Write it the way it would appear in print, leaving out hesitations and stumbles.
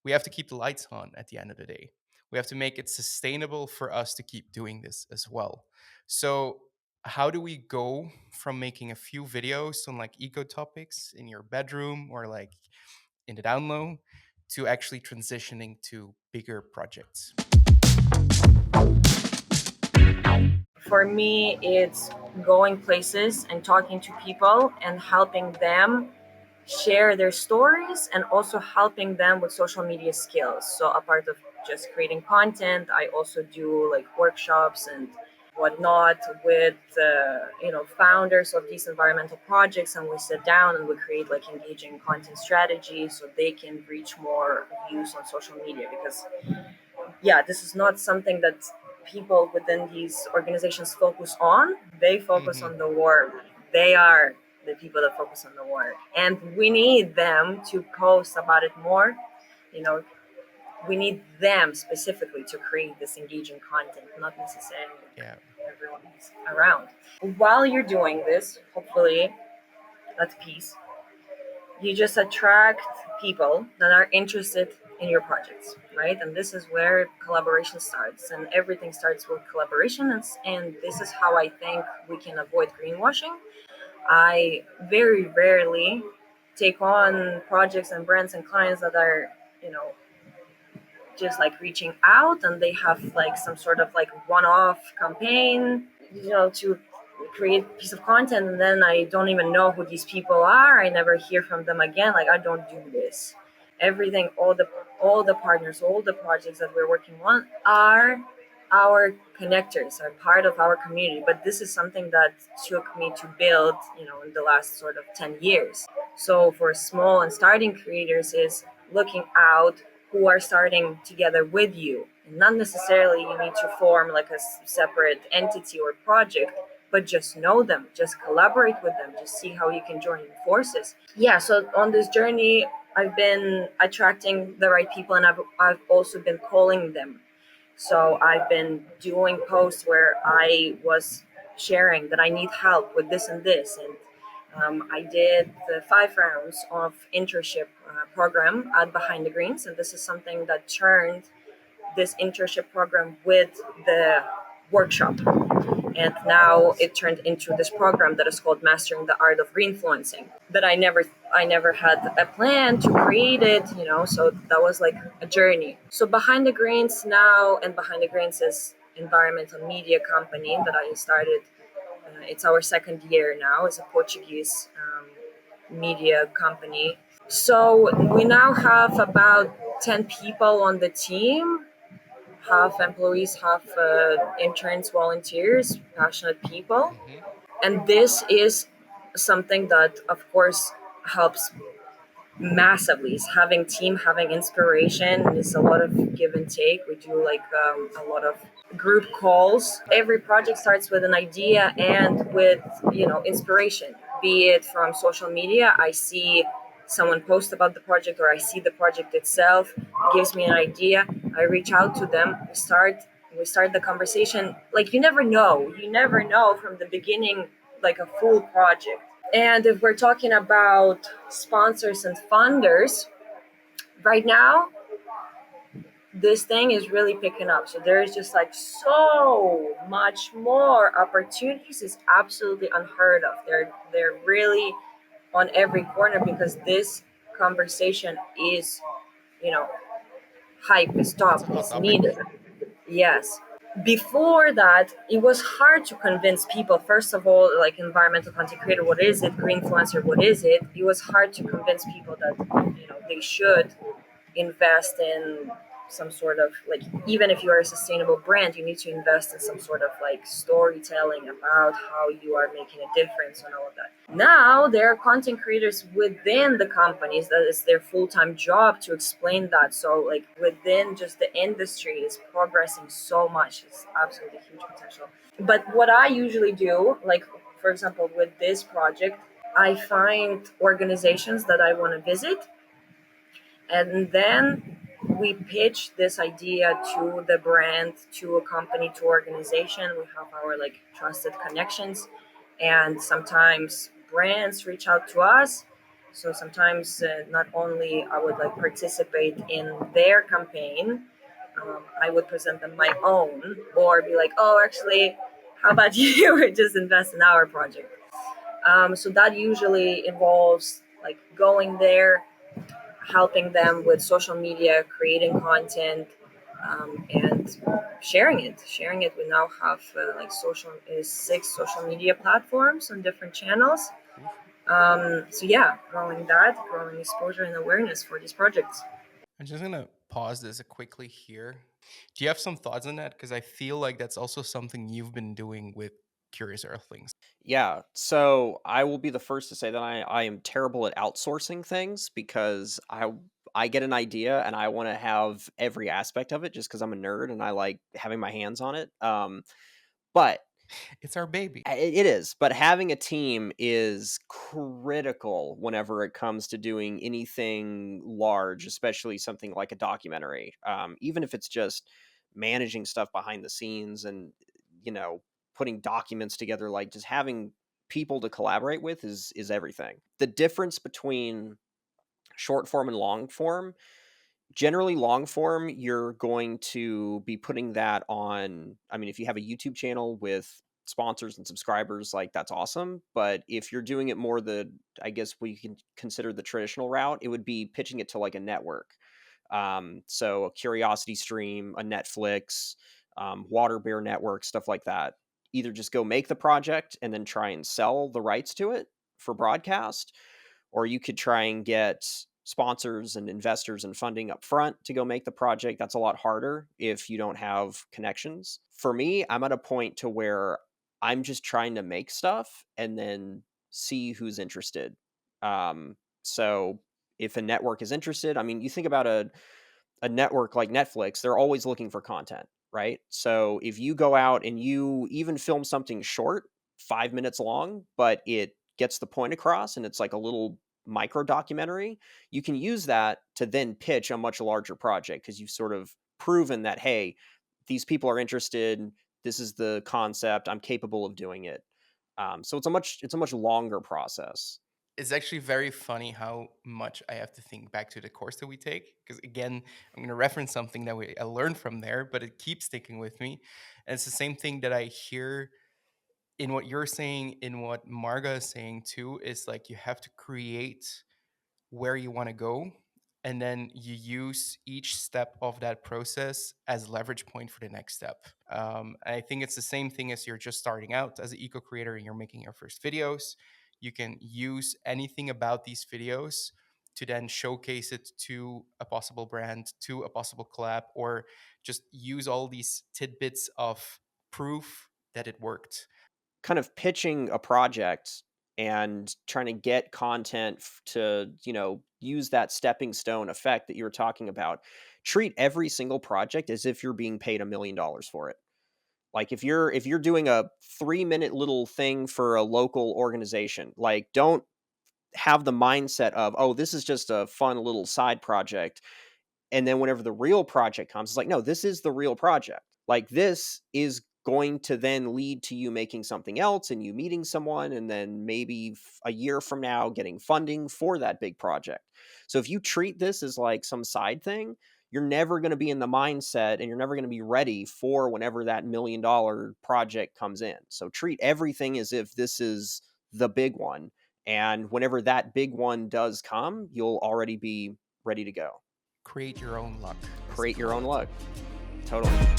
we have to keep the lights on at the end of the day. We have to make it sustainable for us to keep doing this as well. So, how do we go from making a few videos on like eco topics in your bedroom or like in the down low to actually transitioning to bigger projects? For me, it's going places and talking to people and helping them share their stories and also helping them with social media skills. So, apart of just creating content, I also do like workshops and whatnot with founders of these environmental projects, and we sit down and we create like engaging content strategies so they can reach more views on social media. Because yeah, this is not something that people within these organizations focus on. They focus Hmm. on the work. They are the people that focus on the work, and we need them to post about it more. You know, we need them specifically to create this engaging content, not necessarily Yeah. everyone who's around. While you're doing this, hopefully at peace, you just attract people that are interested in your projects, right? And this is where collaboration starts, and everything starts with collaboration. And this is how I think we can avoid greenwashing. I very rarely take on projects and brands and clients that are, you know, just like reaching out and they have like some sort of like one-off campaign, to create a piece of content, and then I don't even know who these people are. I never hear from them again. Like, I don't do this. Everything, all the partners, all the projects that we're working on are our connectors, are part of our community. But this is something that took me to build, in the last sort of 10 years. So for small and starting creators is looking out who are starting together with you. And not necessarily you need to form like a separate entity or project, but just know them, just collaborate with them, just see how you can join forces. Yeah, so on this journey, I've been attracting the right people, and I've also been calling them. So I've been doing posts where I was sharing that I need help with this and this. And I did the 5 rounds of internship program at Behind the Greens. And this is something that turned this internship program with the workshop. And now it turned into this program that is called Mastering the Art of Greenfluencing. That I never had a plan to create it, so that was like a journey. So Behind the Greens now, and Behind the Greens is environmental media company that I started. It's our second year now. It's a Portuguese media company. So we now have about 10 people on the team, half employees, half interns, volunteers, passionate people. Hmm. And this is something that, of course, helps massively. Is having team, having inspiration. Is a lot of give and take. We do like a lot of group calls. Every project starts with an idea and with inspiration, be it from social media. I see someone post about the project, or I see the project itself. It gives me an idea. I reach out to them. We start the conversation. Like, you never know from the beginning, like a full project. And if we're talking about sponsors and funders, right now, this thing is really picking up. So there's just like so much more opportunities. It's absolutely unheard of. They're really on every corner because this conversation is, you know, hype, is It's a top, hot is topic. needed. Yes. Before that, it was hard to convince people. First of all, like, environmental content creator, what is it? Green influencer, what is it? It was hard to convince people that they should invest in some sort of, like, even if you are a sustainable brand, you need to invest in some sort of like storytelling about how you are making a difference and all of that. Now there are content creators within the companies that is their full-time job to explain that. So like within just the industry is progressing so much. It's absolutely huge potential. But what I usually do, like, for example, with this project, I find organizations that I want to visit, and then we pitch this idea to the brand, to a company, to organization. We have our like trusted connections, and sometimes brands reach out to us, So sometimes not only I would like participate in their campaign, I would present them my own, or be like, oh, actually, how about you just invest in our project? So that usually involves like going there, helping them with social media, creating content, and sharing it. Sharing it. We now have like social is 6 social media platforms on different channels. Oof. So yeah, growing that, growing exposure and awareness for these projects. I'm just gonna pause this quickly here. Do you have some thoughts on that? Because I feel like that's also something you've been doing with Curious Earthlings. Yeah, so I will be the first to say that I am terrible at outsourcing things because I get an idea and I want to have every aspect of it just because I'm a nerd and I like having my hands on it. But It's our baby. it is, but having a team is critical whenever it comes to doing anything large, especially something like a documentary. Even if it's just managing stuff behind the scenes and you know putting documents together, like just having people to collaborate with is everything. The difference between short form and long form, generally long form, you're going to be putting that on. I mean, if you have a YouTube channel with sponsors and subscribers, like that's awesome. But if you're doing it more I guess we can consider the traditional route, it would be pitching it to like a network. So a Curiosity Stream, a Netflix, Water Bear Network, stuff like that. Either just go make the project and then try and sell the rights to it for broadcast, or you could try and get sponsors and investors and funding up front to go make the project. That's a lot harder if you don't have connections. For me, I'm at a point to where I'm just trying to make stuff and then see who's interested. So if a network is interested, I mean, you think about a network like Netflix, they're always looking for content, right? So if you go out and you even film something short, 5 minutes long, but it gets the point across and it's like a little micro documentary, you can use that to then pitch a much larger project because you've sort of proven that, hey, these people are interested. This is the concept. I'm capable of doing it. So it's a much longer process. It's actually very funny how much I have to think back to the course that we take. Because again, I'm going to reference something that I learned from there, but it keeps sticking with me. And it's the same thing that I hear in what you're saying, in what Marga is saying too, is like you have to create where you want to go, and then you use each step of that process as leverage point for the next step. And I think it's the same thing as you're just starting out as an eco creator and you're making your first videos. You can use anything about these videos to then showcase it to a possible brand, to a possible collab, or just use all these tidbits of proof that it worked. Kind of pitching a project and trying to get content to use that stepping stone effect that you were talking about. Treat every single project as if you're being paid $1 million for it. Like if you're doing a 3 minute little thing for a local organization, like don't have the mindset of, oh, this is just a fun little side project. And then whenever the real project comes, it's like, no, this is the real project. Like this is going to then lead to you making something else and you meeting someone and then maybe a year from now getting funding for that big project. So if you treat this as like some side thing, you're never going to be in the mindset and you're never going to be ready for whenever that $1 million project comes in. So treat everything as if this is the big one. And whenever that big one does come, you'll already be ready to go. Create your own luck, as they Create your call own it. luck. Totally.